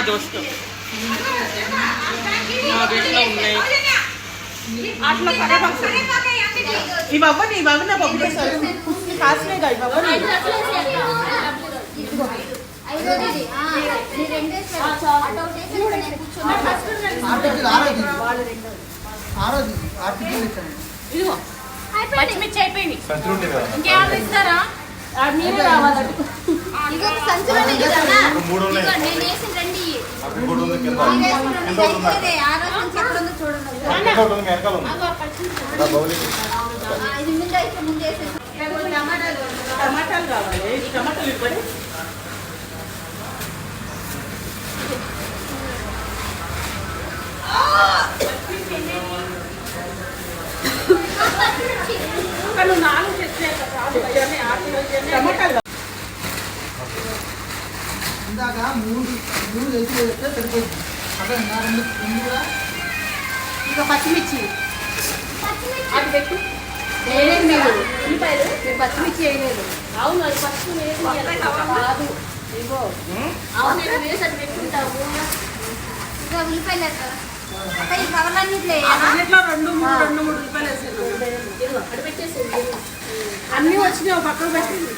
దోస్తు ఉన్నాయి అట్లా ఈ బాబు నా పప్పు కాసినాయిగా ఈ బాబు పచ్చిమిర్చి అయిపోయింది ఇంకేమైనా ఇస్తారా మీరు రావాలి టమాటాలు కావాలి టమాటాలు ఇవ్వండి ఇందాక మూడు వేసి వేస్తే సరిపోతుంది అక్కడ రెండు కూడా ఇక పచ్చిమిర్చి అది పెట్టు వేయలేదు మీరు ఉల్లిపాయలు మీరు పచ్చిమిర్చి వేయలేదు అవును అది ఫస్ట్ కాదు ఇగో అవును నేను వేసి అది పెట్టుకుంటావు ఇంకా ఉల్లిపాయలు అన్నిట్లో రెండు మూడు ఉల్లిపాయలు వేసాను అక్కడ పెట్టేసి అన్నీ వచ్చినాయి పక్కన పెట్టింది